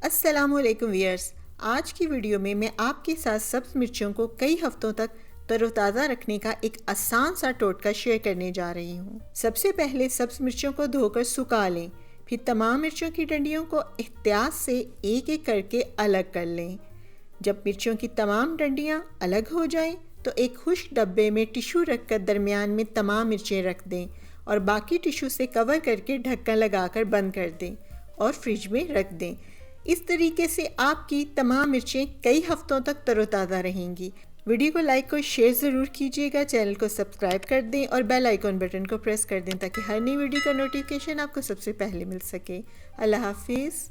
अस्सलामुअलैकुम व्यूअर्स। आज की वीडियो में मैं आपके साथ सब्ज़ मिर्चों को कई हफ्तों तक तरोताज़ा रखने का एक आसान सा टोटका शेयर करने जा रही हूँ। सबसे पहले सब्ज़ मिर्चों को धोकर सुखा लें। फिर तमाम मिर्चों की डंडियों को एहतियात से एक एक करके अलग कर लें। जब मिर्चों की तमाम डंडियाँ अलग हो जाएं, तो एक खुश्क डब्बे में टिश्यू रखकर दरमियान में तमाम मिर्चें रख दें और बाकी टिश्यू से कवर करके ढक्कन लगाकर बंद कर दें और फ्रिज में रख दें। इस तरीके से आपकी तमाम मिर्चें कई हफ्तों तक तरोताज़ा रहेंगी। वीडियो को लाइक और शेयर ज़रूर कीजिएगा। चैनल को सब्सक्राइब कर दें और बेल आइकॉन बटन को प्रेस कर दें ताकि हर नई वीडियो का नोटिफिकेशन आपको सबसे पहले मिल सके। अल्लाह हाफिज़।